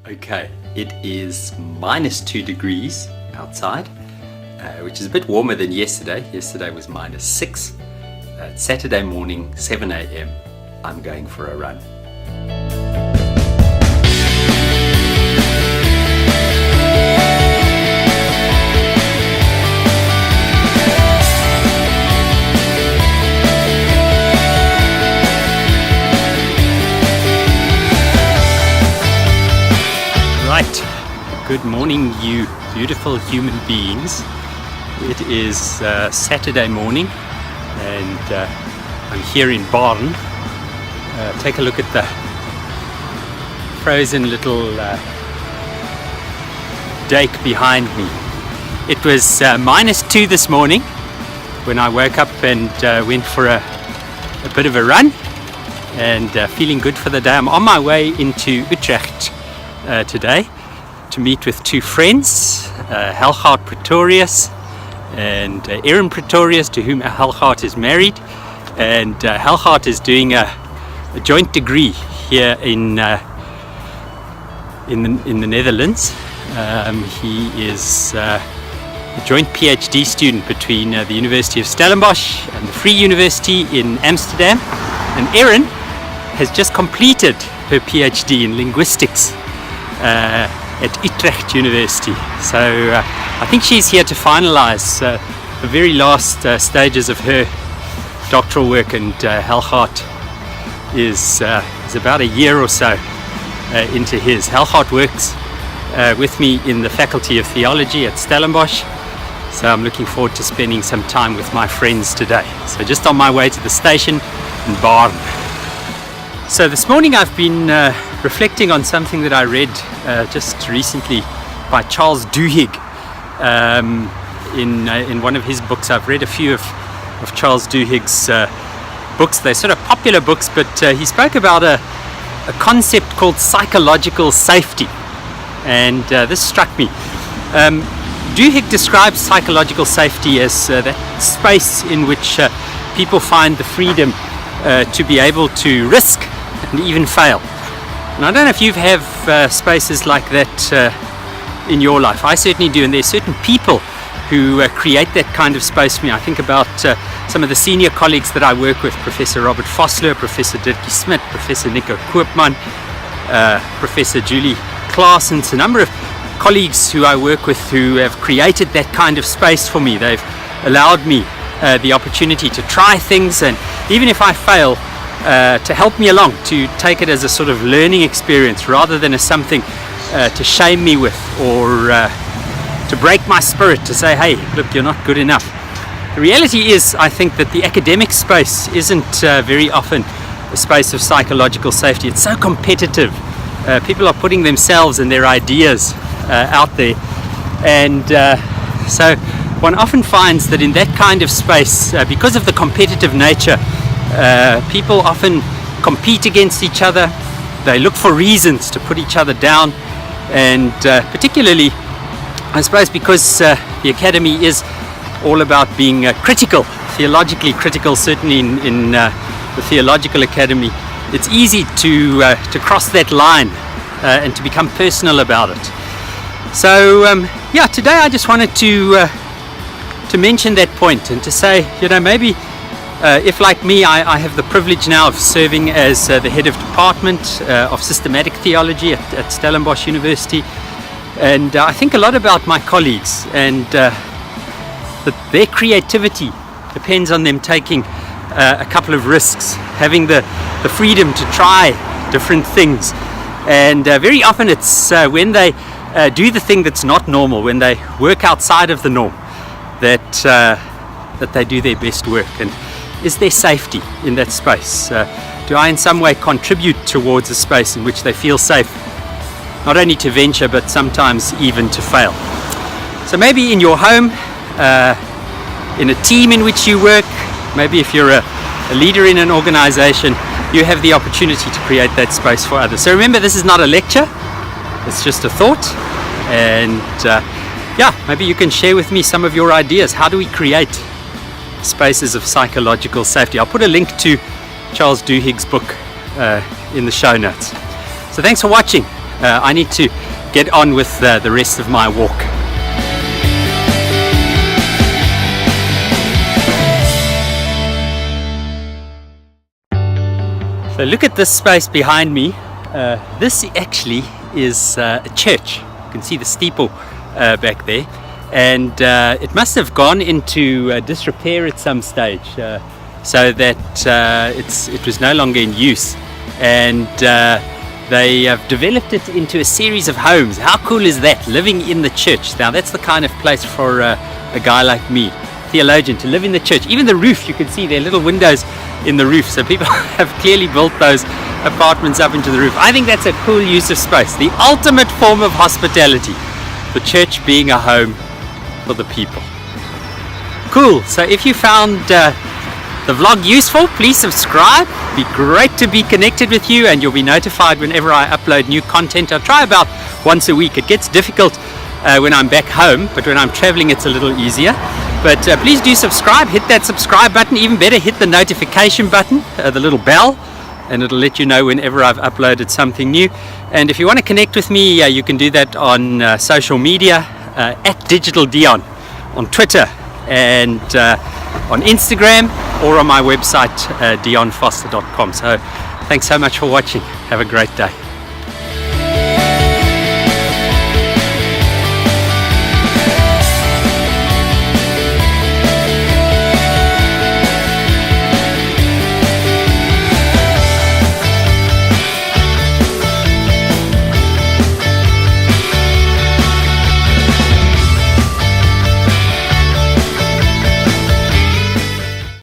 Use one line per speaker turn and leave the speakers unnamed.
Okay, it is -2 degrees outside, which is a bit warmer than yesterday. Yesterday was -6. It's Saturday morning, 7 a.m. I'm going for a run. Right, good morning, you beautiful human beings. It is Saturday morning and I'm here in Beme. Take a look at the frozen little dike behind me. It was -2 this morning when I woke up and went for a bit of a run and feeling good for the day. I'm on my way into Utrecht today to meet with two friends, Helgard Pretorius and Erin Pretorius, to whom Helgard is married, and Helgard is doing a joint degree here in the Netherlands. He is a joint PhD student between the University of Stellenbosch and the Free University in Amsterdam, and Erin has just completed her PhD in linguistics at Utrecht University. So I think she's here to finalize the very last stages of her doctoral work, and Helgard is about a year or so into his. Helgard works with me in the Faculty of Theology at Stellenbosch, so I'm looking forward to spending some time with my friends today. So just on my way to the station in Beme. So this morning I've been reflecting on something that I read just recently by Charles Duhigg in one of his books. I've read a few of Charles Duhigg's books. They're sort of popular books, but he spoke about a concept called psychological safety, and this struck me. Duhigg describes psychological safety as that space in which people find the freedom to be able to risk and even fail. And I don't know if you have spaces like that in your life. I certainly do, and there are certain people who create that kind of space for me. I think about some of the senior colleagues that I work with, Professor Robert Vossler, Professor Dirkie Smit, Professor Nico Koopman, Professor Julie Claessens, a number of colleagues who I work with who have created that kind of space for me. They've allowed me the opportunity to try things, and even if I fail, to help me along, to take it as a sort of learning experience rather than as something to shame me with, or to break my spirit, to say, hey, look, you're not good enough. The reality is, I think, that the academic space isn't very often a space of psychological safety. It's so competitive. People are putting themselves and their ideas out there, and so one often finds that in that kind of space, because of the competitive nature, people often compete against each other. They look for reasons to put each other down, and particularly, I suppose, because the academy is all about being critical, theologically critical, certainly in the theological academy, it's easy to cross that line and to become personal about it. So yeah, today I just wanted to mention that point and to say, maybe if, like me, I have the privilege now of serving as the head of department of systematic theology at Stellenbosch University, and I think a lot about my colleagues, and that their creativity depends on them taking a couple of risks, having the freedom to try different things, and very often it's when they do the thing that's not normal, when they work outside of the norm, that they do their best work. And is there safety in that space? Do I in some way contribute towards a space in which they feel safe, not only to venture, but sometimes even to fail? So maybe in your home, in a team in which you work, maybe if you're a leader in an organization, you have the opportunity to create that space for others. So remember, this is not a lecture, it's just a thought, and yeah, maybe you can share with me some of your ideas. How do we create spaces of psychological safety? I'll put a link to Charles Duhigg's book in the show notes. So thanks for watching. I need to get on with the rest of my walk. So look at this space behind me. This actually is a church. You can see the steeple back there, and it must have gone into disrepair at some stage, so that it was no longer in use, and they have developed it into a series of homes. How cool is that? Living in the church. Now that's the kind of place for a guy like me, theologian, to live in the church. Even the roof, you can see there are little windows in the roof, so people have clearly built those apartments up into the roof. I think that's a cool use of space, the ultimate form of hospitality, the church being a home for the people. Cool. So if you found the vlog useful, please subscribe. It'd be great to be connected with you, and you'll be notified whenever I upload new content. I'll try about once a week. It gets difficult when I'm back home, but when I'm traveling it's a little easier. But please do subscribe, hit that subscribe button. Even better, hit the notification button, the little bell, and it'll let you know whenever I've uploaded something new. And if you want to connect with me, you can do that on social media, at digitaldion, on Twitter and on Instagram, or on my website, dionfoster.com. So thanks so much for watching. Have a great day.